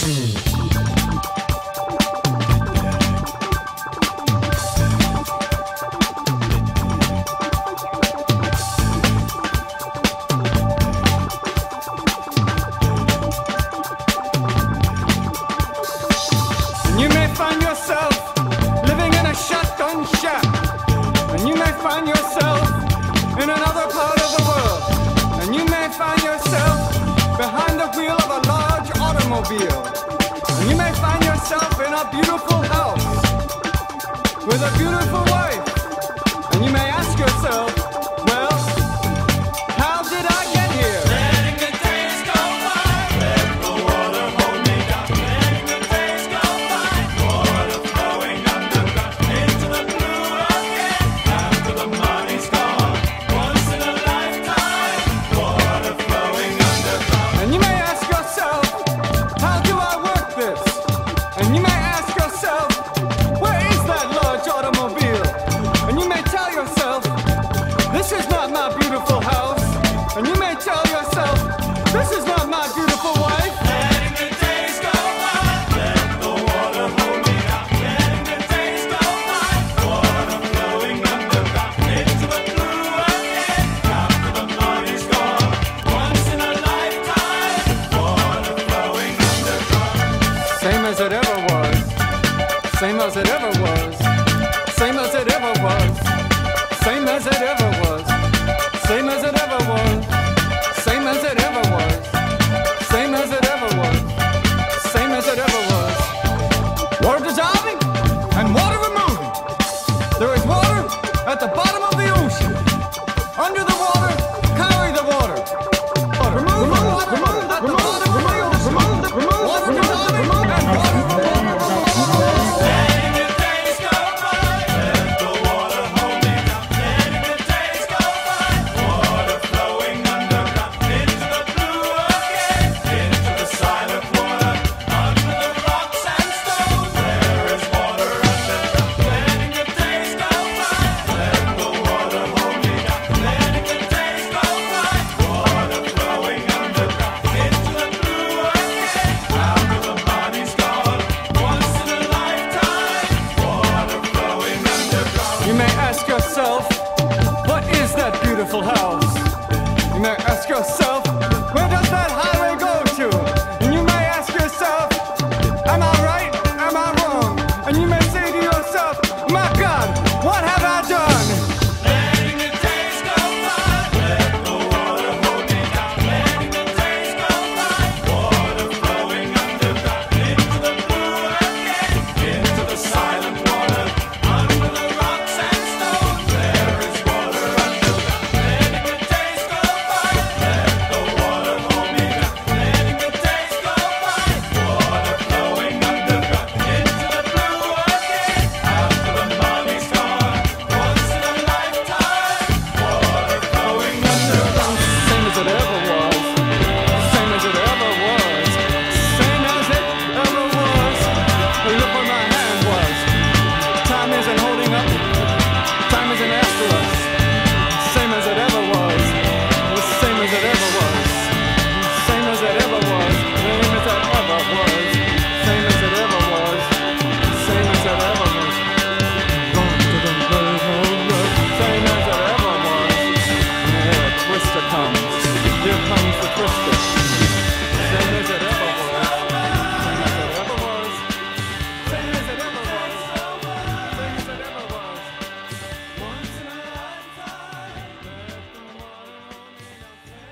You may find yourself living in a shotgun shack, and you may find yourself in another part of the world, and you may find yourself behind the wheel of a large automobile, and you may find yourself in a beautiful house with a beautiful wife, and you may ask yourself, well, how did I get here? Letting the days go by, let the water hold me down. Letting the days go by, water flowing underground into the blue again. After the money's gone, once in a lifetime, water flowing underground. And you may ask yourself, how do I work this? And you may ask yourself, where is that large automobile? And you may tell yourself, this is not my beautiful house. And you may tell yourself, this is not my beautiful wife. Letting the days go by, let the water hold me down. Letting the days go by, water flowing underground into the blue again. After the money's gone, once in a lifetime, water flowing underground. Same as it ever was. Same as it ever was. Same as it ever was. Same as it ever was. Same as it ever was. Same as it ever was. Same as it ever was. Same as it ever was. Water dissolving and water removing. There is water at the bottom of the ocean. Under the water, carry the water. Remove the water at the bottom of the ocean. Water dissolving and water removing. Letting the days go by, let the water hold me down. Letting the days go by, water flowing underground into the blue again, into the silent water, under the rocks and stones. There is water underground. Letting the days go by, let the water hold me down. Letting the days go by, water flowing underground into the blue again. After the money's gone, once in a lifetime, water flowing underground. You may ask yourself, what is that beautiful house? You may ask yourself, where does that highway go to? And you may ask yourself, am I right? Am I wrong? And you may say to yourself, my God, what have I done? Letting the days go by, let the water hold me down. Letting the days go by, water flowing underground into the blue again, into the silent water, under the rocks and stones. There is water underground. Letting the days go by, let the water hold me down. Letting the days go by, water flowing underground into the blue again. After the money's gone, once in a lifetime, water flowing underground. Same as it ever was. Same as it ever was. Same as it ever was. Look where my hand was. Time isn't holding up. Time isn't after us. Same as it ever was. Same as it ever was. Same as it ever was. Same as it ever was. Same as it ever was. Same as it ever was. Gone to the road. Same as it ever was. Here a twister comes. Here comes the twister. Same as it ever was. Same as it ever was. Same as it ever was. Same as it ever was. Once in a lifetime. Let the water hold me down.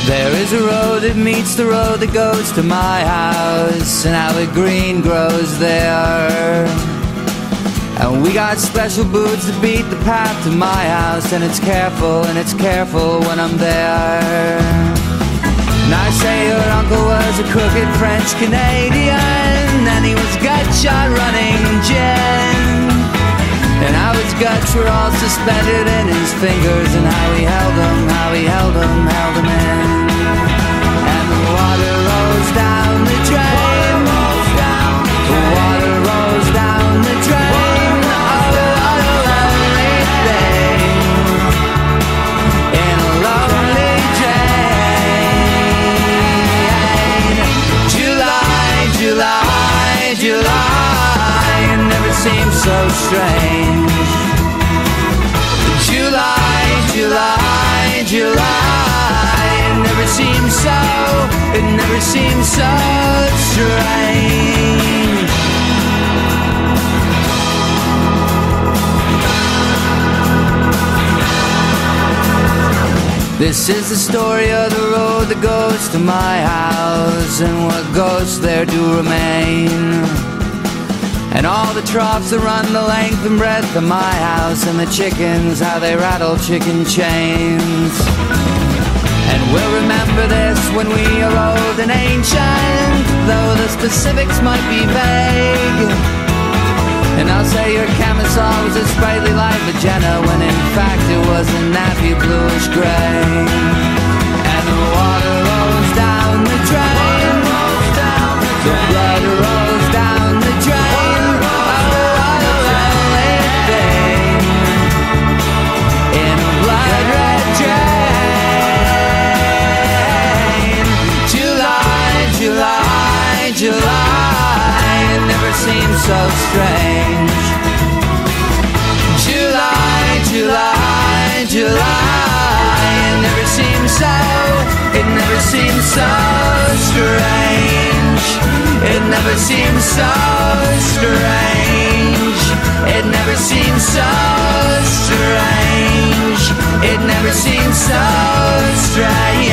There is a road that meets the road that goes to my house, and how the green grows there. And we got special boots that beat the path to my house, and it's careful when I'm there. And I say your uncle was a crooked French Canadian, and he was gut shot running gin. And how his guts were all suspended in his fingers, and how he held them in. And the water rose so strange. July, July, July, it never seems so strange. This is the story of the road that goes to my house, and what ghosts there do remain, and all the troughs that run the length and breadth of my house, and the chickens, how they rattle chicken chains. And we'll remember this when we are old and ancient, though the specifics might be vague. And I'll say your camisole was a sprightly light magenta, when in fact it was a nappy bluish gray. And the water rolls down the drain, the blood rolls down the drain. Oh, what a lonely thing in a blood red drain. July, July, July, it never seems so strange. July, July, July, it never seems so strange. It never seems so strange. It never seems so strange. It never seems so strange.